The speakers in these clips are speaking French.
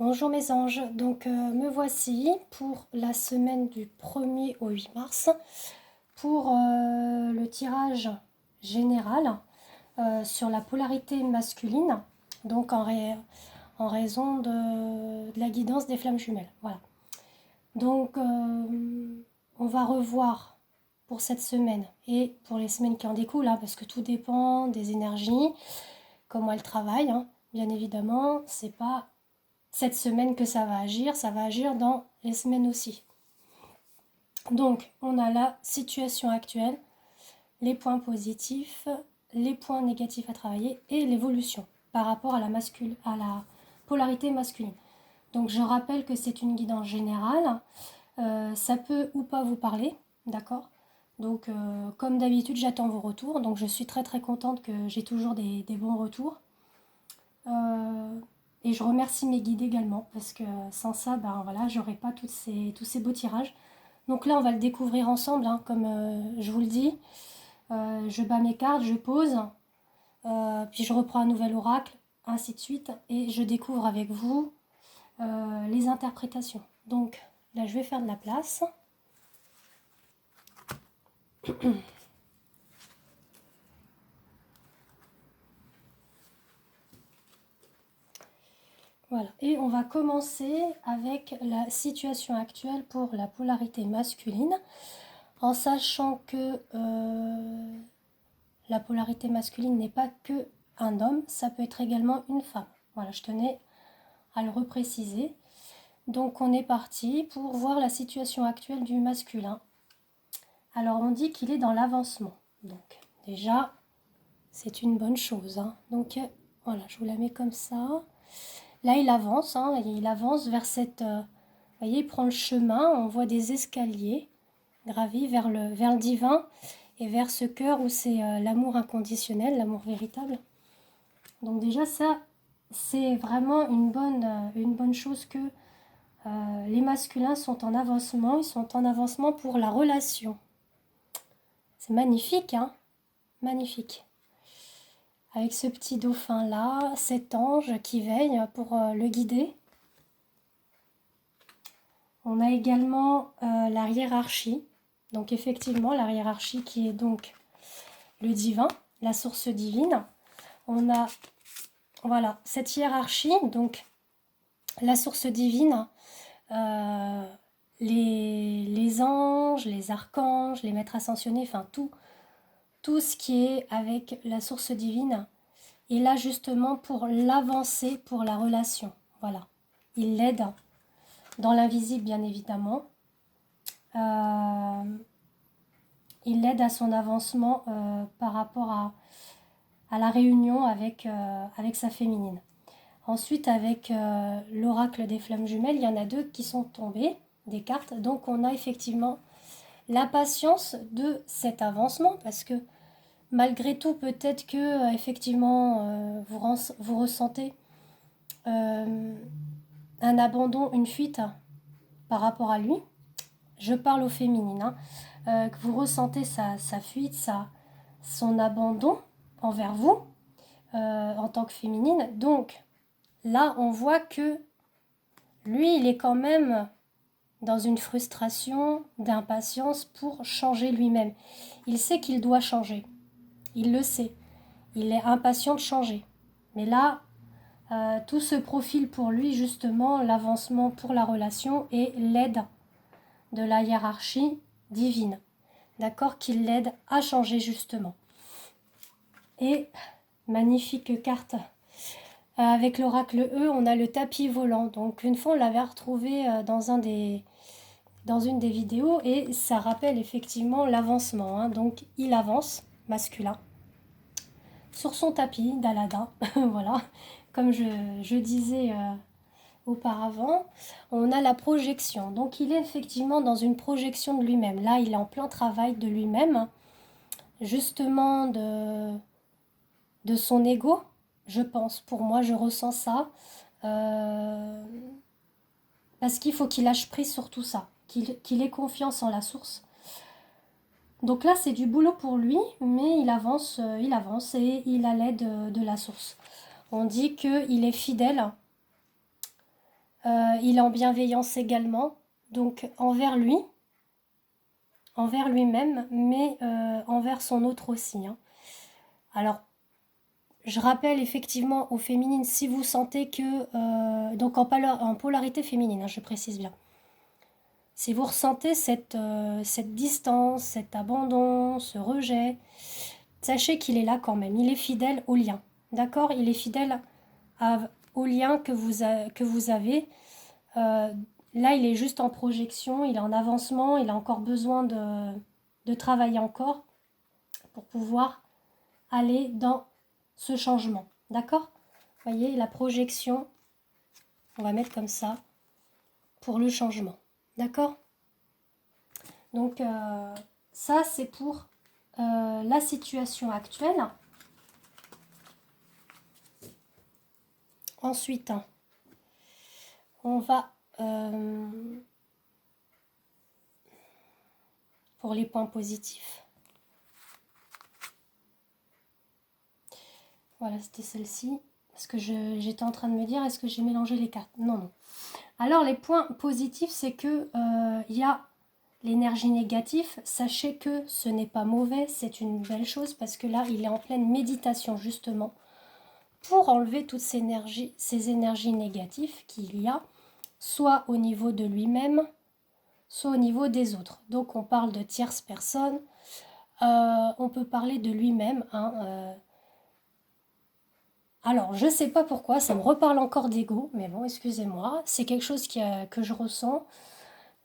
Bonjour mes anges, donc me voici pour la semaine du 1er au 8 mars pour le tirage général sur la polarité masculine, donc en raison de la guidance des flammes jumelles. Voilà. Donc on va revoir pour cette semaine et pour les semaines qui en découlent, hein, parce que tout dépend des énergies, comment elles travaillent, hein. Bien évidemment, c'est pas cette semaine que ça va agir dans les semaines aussi. Donc, on a la situation actuelle, les points positifs, les points négatifs à travailler et l'évolution par rapport à la polarité masculine. Donc, je rappelle que c'est une guidance générale. Ça peut ou pas vous parler, d'accord? Donc, comme d'habitude, j'attends vos retours. Donc, je suis très contente que j'ai toujours des bons retours. Et je remercie mes guides également, parce que sans ça, ben voilà, j'aurais pas tous ces beaux tirages. Donc là, on va le découvrir ensemble, hein, comme je vous le dis. Je bats mes cartes, je pose, puis je reprends un nouvel oracle, ainsi de suite, et je découvre avec vous les interprétations. Donc là, je vais faire de la place. Voilà, et on va commencer avec la situation actuelle pour la polarité masculine, en sachant que la polarité masculine n'est pas que un homme, ça peut être également une femme. Voilà, je tenais à le repréciser. Donc on est parti pour voir la situation actuelle du masculin. Alors on dit qu'il est dans l'avancement. Donc déjà, c'est une bonne chose, hein. Donc voilà, je vous la mets comme ça. Là, il avance, hein, il avance vers cette... vous voyez, il prend le chemin, on voit des escaliers gravis vers le divin et vers ce cœur où c'est l'amour inconditionnel, l'amour véritable. Donc déjà, ça, c'est vraiment une bonne chose que les masculins sont en avancement. Ils sont en avancement pour la relation. C'est magnifique, hein? Magnifique. Avec ce petit dauphin-là, cet ange qui veille pour le guider. On a également la hiérarchie. Donc effectivement, la hiérarchie qui est donc le divin, la source divine. On a, voilà, cette hiérarchie, donc la source divine, les anges, les archanges, les maîtres ascensionnés, enfin tout ce qui est avec la source divine est là justement pour l'avancée, pour la relation. Voilà, il l'aide dans l'invisible bien évidemment. Il l'aide à son avancement par rapport à la réunion avec sa féminine. Ensuite, avec l'oracle des flammes jumelles, il y en a deux qui sont tombées, des cartes. Donc, on a effectivement la patience de cet avancement, parce que malgré tout, peut-être que effectivement, vous ressentez un abandon, une fuite par rapport à lui. Je parle au féminin, hein, que vous ressentez sa fuite, son abandon envers vous en tant que féminine. Donc, là, on voit que lui, il est quand même dans une frustration, d'impatience pour changer lui-même. Il sait qu'il doit changer. Il le sait. Il est impatient de changer. Mais là, tout se profile pour lui, justement, l'avancement pour la relation et l'aide de la hiérarchie divine. D'accord? Qui l'aide à changer, justement. Et magnifique carte. Avec l'oracle E, on a le tapis volant. Donc une fois, on l'avait retrouvé dans une des vidéos et ça rappelle effectivement l'avancement, hein. Donc il avance, masculin, sur son tapis d'Aladin. Voilà, comme je disais auparavant, on a la projection. Donc il est effectivement dans une projection de lui-même. Là, il est en plein travail de lui-même, justement de son ego. Je pense, pour moi, je ressens ça. Parce qu'il faut qu'il lâche prise sur tout ça, qu'il ait confiance en la source. Donc là, c'est du boulot pour lui, mais il avance et il a l'aide de la source. On dit qu'il est fidèle Il est en bienveillance également, donc envers lui, envers lui-même, mais envers son autre aussi, hein. Alors, je rappelle effectivement aux féminines, si vous sentez que... donc en polarité féminine, hein, je précise bien. Si vous ressentez cette distance, cet abandon, ce rejet, sachez qu'il est là quand même. Il est fidèle au lien. D'accord? Il est fidèle au lien que vous avez. Là, il est juste en projection, il est en avancement, il a encore besoin de travailler encore pour pouvoir aller dans ce changement. D'accord? Vous voyez, la projection, on va mettre comme ça, pour le changement. D'accord? Donc, ça, c'est pour la situation actuelle. Ensuite, on va pour les points positifs. Voilà, c'était celle-ci. Parce que j'étais en train de me dire, est-ce que j'ai mélangé les cartes? Non, non. Alors, les points positifs, c'est que il y a l'énergie négative. Sachez que ce n'est pas mauvais, c'est une belle chose parce que là, il est en pleine méditation, justement, pour enlever toutes ces énergies négatives qu'il y a, soit au niveau de lui-même, soit au niveau des autres. Donc, on parle de tierces personnes. On peut parler de lui-même, hein, alors, je ne sais pas pourquoi, ça me reparle encore d'ego, mais bon, excusez-moi, c'est quelque chose que je ressens.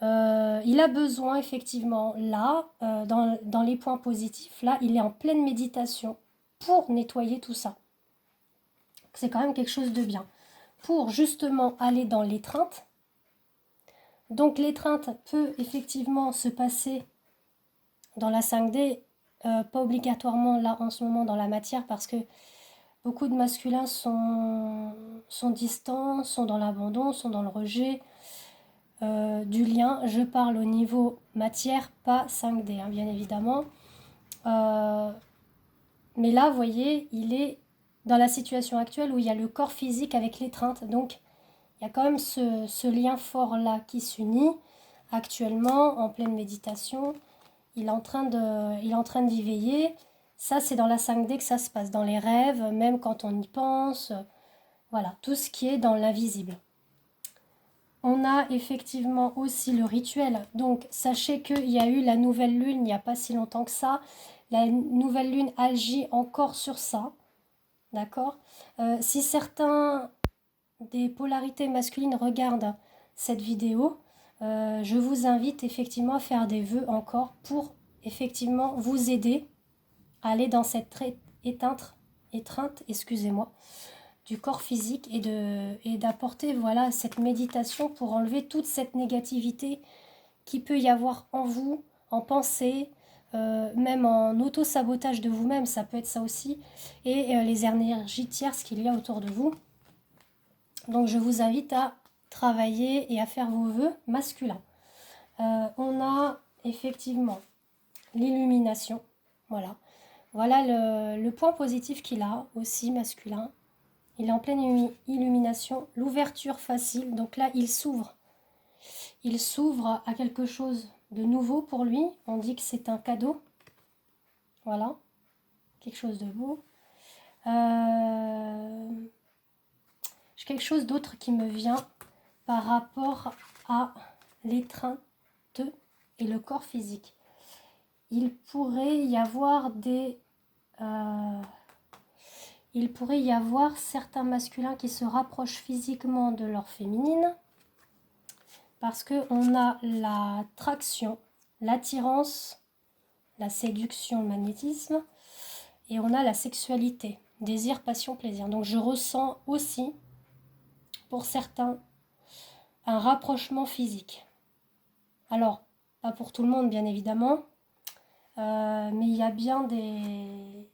Il a besoin, effectivement, là, dans les points positifs, là, il est en pleine méditation pour nettoyer tout ça. C'est quand même quelque chose de bien. Pour justement aller dans l'étreinte. Donc, l'étreinte peut effectivement se passer dans la 5D, pas obligatoirement là en ce moment dans la matière, parce que beaucoup de masculins sont distants, sont dans l'abandon, sont dans le rejet du lien. Je parle au niveau matière, pas 5D, hein, bien évidemment. Mais là, vous voyez, il est dans la situation actuelle où il y a le corps physique avec l'étreinte. Donc, il y a quand même ce lien fort-là qui s'unit actuellement en pleine méditation. Il est en train d'y veiller. Ça, c'est dans la 5D que ça se passe, dans les rêves, même quand on y pense. Voilà, tout ce qui est dans l'invisible. On a effectivement aussi le rituel. Donc, sachez qu'il y a eu la nouvelle lune il n'y a pas si longtemps que ça. La nouvelle lune agit encore sur ça. D'accord? Si certains des polarités masculines regardent cette vidéo, je vous invite effectivement à faire des vœux encore pour effectivement vous aider à aller dans cette étreinte, excusez-moi, du corps physique et d'apporter voilà, cette méditation pour enlever toute cette négativité qui peut y avoir en vous, en pensée, même en auto-sabotage de vous-même, ça peut être ça aussi, et les énergies tierces qu'il y a autour de vous. Donc je vous invite à travailler et à faire vos vœux masculins. On a effectivement l'illumination, voilà. Voilà le point positif qu'il a aussi masculin. Il est en pleine illumination, l'ouverture facile, donc là il s'ouvre. Il s'ouvre à quelque chose de nouveau pour lui, on dit que c'est un cadeau. Voilà, quelque chose de beau. J'ai quelque chose d'autre qui me vient par rapport à l'étreinte et le corps physique. Il pourrait y avoir certains masculins qui se rapprochent physiquement de leur féminine parce qu'on a l'attraction, l'attirance, la séduction, le magnétisme et on a la sexualité, désir, passion, plaisir. Donc je ressens aussi pour certains un rapprochement physique. Alors, pas pour tout le monde bien évidemment, mais il y a bien il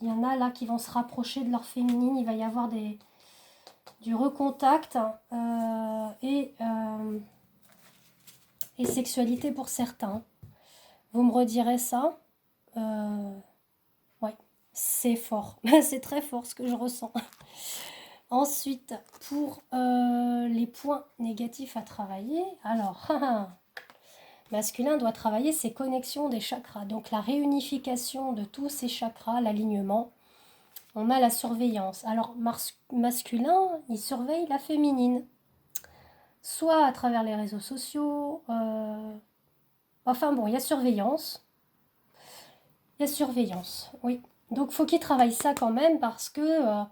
y en a là qui vont se rapprocher de leur féminine, il va y avoir du recontact et sexualité pour certains. Vous me redirez ça. Ouais, c'est fort, c'est très fort ce que je ressens. Ensuite, pour les points négatifs à travailler, alors, masculin doit travailler ses connexions des chakras, donc la réunification de tous ces chakras, l'alignement. On a la surveillance. Alors, masculin, il surveille la féminine, soit à travers les réseaux sociaux, enfin bon, il y a surveillance. Il y a surveillance, oui. Donc, faut qu'il travaille ça quand même parce que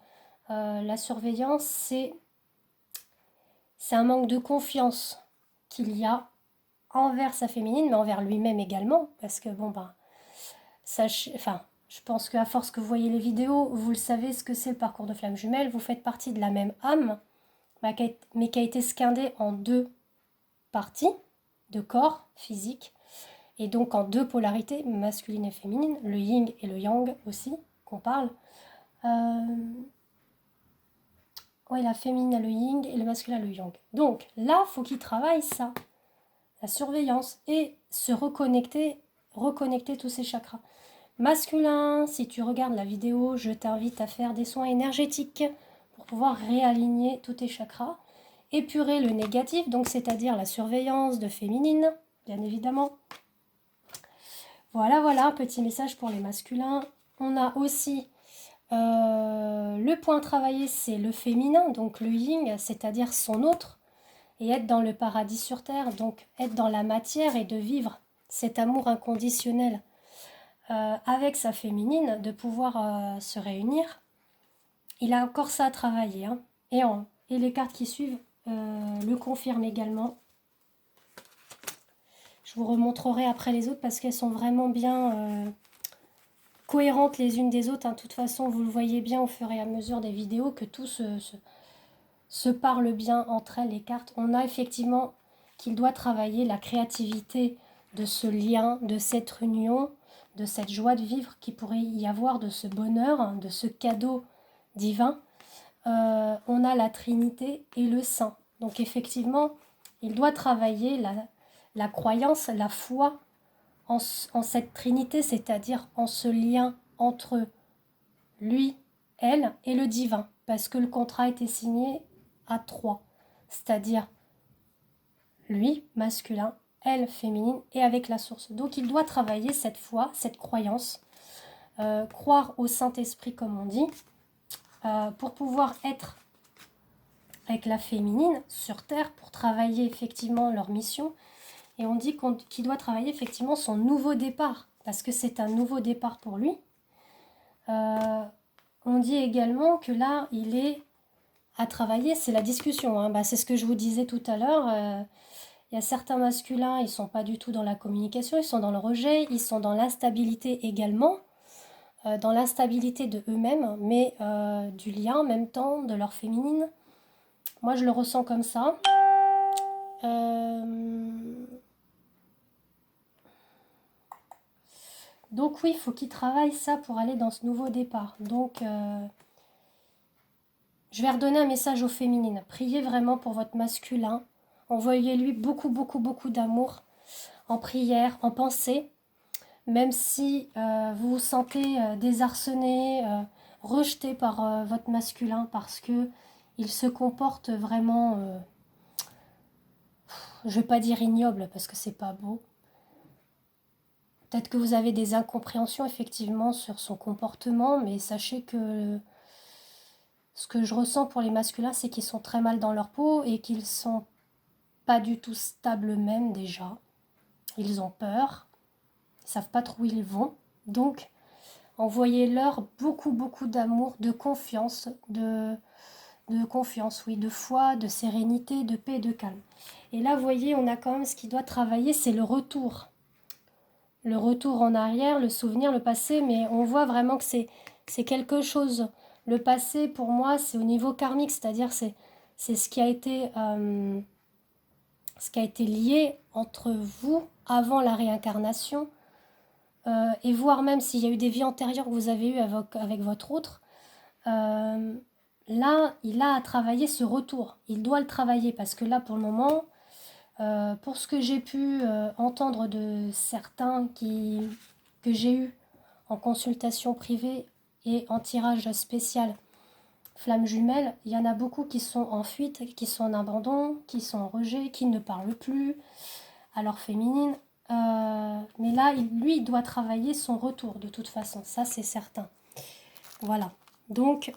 la surveillance, c'est un manque de confiance qu'il y a envers sa féminine, mais envers lui-même également, parce que bon, ben, enfin, je pense qu'à force que vous voyez les vidéos, vous le savez ce que c'est le parcours de flamme jumelle, vous faites partie de la même âme, mais qui a été scindée en deux parties, de corps physique, et donc en deux polarités, masculine et féminine, le yin et le yang aussi, qu'on parle. Oui, la féminine a le yin et le masculin a le yang. Donc là, faut qu'il travaille ça, la surveillance, et se reconnecter tous ces chakras. Masculin, si tu regardes la vidéo, je t'invite à faire des soins énergétiques pour pouvoir réaligner tous tes chakras. Épurer le négatif, donc c'est-à-dire la surveillance de féminine, bien évidemment. Voilà, petit message pour les masculins. On a aussi le point travaillé, c'est le féminin, donc le yin, c'est-à-dire son autre, et être dans le paradis sur terre, donc être dans la matière et de vivre cet amour inconditionnel avec sa féminine, de pouvoir se réunir. Il a encore ça à travailler, hein. Et les cartes qui suivent le confirment également. Je vous remontrerai après les autres parce qu'elles sont vraiment bien cohérentes les unes des autres, hein. De toute façon, vous le voyez bien au fur et à mesure des vidéos que tout se parle bien entre elles, les cartes. On a effectivement qu'il doit travailler la créativité de ce lien, de cette union, de cette joie de vivre qui pourrait y avoir, de ce bonheur, de ce cadeau divin. On a la Trinité et le Saint. Donc effectivement, il doit travailler la croyance, la foi en cette Trinité, c'est-à-dire en ce lien entre lui, elle et le divin. Parce que le contrat a été signé à trois, c'est-à-dire lui, masculin, elle, féminine, et avec la source. Donc il doit travailler cette foi, cette croyance, croire au Saint-Esprit comme on dit, pour pouvoir être avec la féminine sur Terre, pour travailler effectivement leur mission. Et on dit qu'il doit travailler effectivement son nouveau départ, parce que c'est un nouveau départ pour lui. On dit également que là, il est à travailler, c'est la discussion, hein. C'est ce que je vous disais tout à l'heure. Il y a certains masculins, ils ne sont pas du tout dans la communication, ils sont dans le rejet, ils sont dans l'instabilité également, dans l'instabilité de eux-mêmes, mais du lien en même temps, de leur féminine. Moi, je le ressens comme ça. Donc oui, il faut qu'il travaille ça pour aller dans ce nouveau départ. Donc, je vais redonner un message aux féminines. Priez vraiment pour votre masculin. Envoyez-lui beaucoup, beaucoup, beaucoup d'amour en prière, en pensée. Même si vous vous sentez désarçonné, rejeté par votre masculin parce que il se comporte vraiment, je ne vais pas dire ignoble parce que c'est pas beau. Peut-être que vous avez des incompréhensions effectivement sur son comportement, mais sachez que ce que je ressens pour les masculins, c'est qu'ils sont très mal dans leur peau et qu'ils sont pas du tout stables eux-mêmes déjà. Ils ont peur, ils savent pas trop où ils vont. Donc, envoyez-leur beaucoup, beaucoup d'amour, de confiance, confiance, oui, de foi, de sérénité, de paix et de calme. Et là, vous voyez, on a quand même ce qui doit travailler, c'est le retour. Le retour en arrière, le souvenir, le passé, mais on voit vraiment que c'est quelque chose. Le passé, pour moi, c'est au niveau karmique, c'est-à-dire c'est ce qui a été lié entre vous avant la réincarnation, et voire même s'il y a eu des vies antérieures que vous avez eues avec votre autre, là, il a à travailler ce retour. Il doit le travailler parce que là, pour le moment, pour ce que j'ai pu entendre de certains que j'ai eu en consultation privée et en tirage spécial flammes jumelles, il y en a beaucoup qui sont en fuite, qui sont en abandon, qui sont en rejet, qui ne parlent plus à leur féminine. Mais là, lui, il doit travailler son retour de toute façon, ça c'est certain. Voilà, donc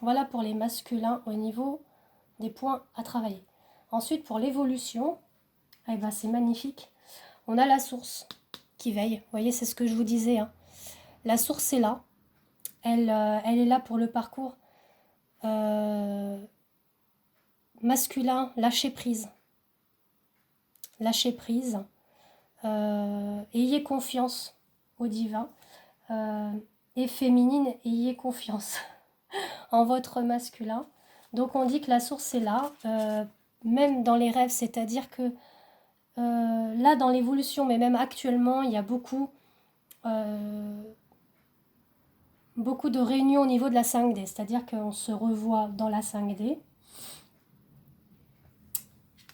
voilà pour les masculins au niveau des points à travailler. Ensuite, pour l'évolution, eh ben, c'est magnifique. On a la source qui veille. Vous voyez, c'est ce que je vous disais, hein. La source est là. Elle est là pour le parcours masculin, lâcher prise. Lâcher prise. Ayez confiance au divin. Et féminine, ayez confiance en votre masculin. Donc on dit que la source est là, même dans les rêves, c'est-à-dire que là dans l'évolution, mais même actuellement, il y a beaucoup de réunions au niveau de la 5D, c'est-à-dire qu'on se revoit dans la 5D.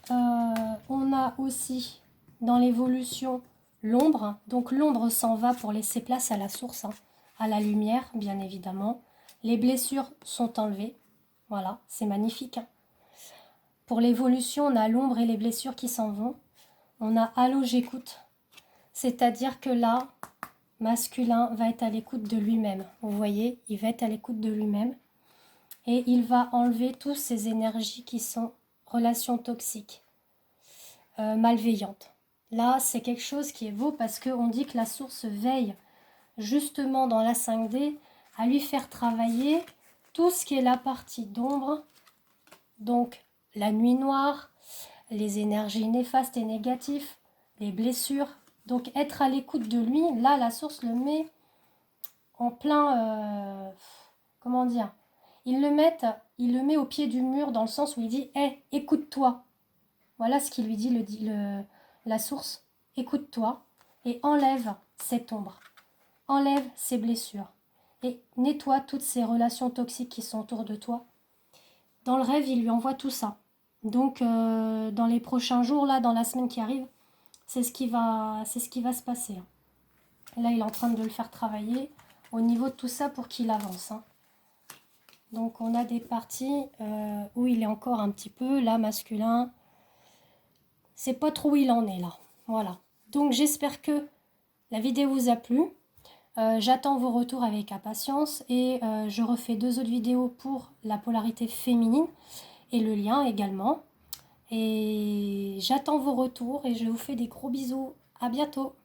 On a aussi dans l'évolution l'ombre, donc l'ombre s'en va pour laisser place à la source, hein, à la lumière bien évidemment. Les blessures sont enlevées, voilà, c'est magnifique, hein. Pour l'évolution, on a l'ombre et les blessures qui s'en vont. On a allô, j'écoute, c'est-à-dire que là, masculin va être à l'écoute de lui-même. Vous voyez, il va être à l'écoute de lui-même et il va enlever toutes ces énergies qui sont relations toxiques, malveillantes. Là, c'est quelque chose qui est beau parce qu'on dit que la source veille justement dans la 5D à lui faire travailler tout ce qui est la partie d'ombre, donc la nuit noire, les énergies néfastes et négatives, les blessures. Donc être à l'écoute de lui, là la source le met en plein, comment dire, il le met au pied du mur dans le sens où il dit hey, écoute-toi. Voilà ce qu'il lui dit la source, écoute-toi et enlève cette ombre, enlève ces blessures et nettoie toutes ces relations toxiques qui sont autour de toi. Dans le rêve, il lui envoie tout ça. Donc dans les prochains jours, là, dans la semaine qui arrive, c'est ce qui va se passer. Là, il est en train de le faire travailler au niveau de tout ça pour qu'il avance, hein. Donc, on a des parties où il est encore un petit peu, là, masculin. C'est pas trop où il en est, là. Voilà. Donc, j'espère que la vidéo vous a plu. J'attends vos retours avec impatience et je refais 2 autres vidéos pour la polarité féminine et le lien également. Et j'attends vos retours et je vous fais des gros bisous. À bientôt.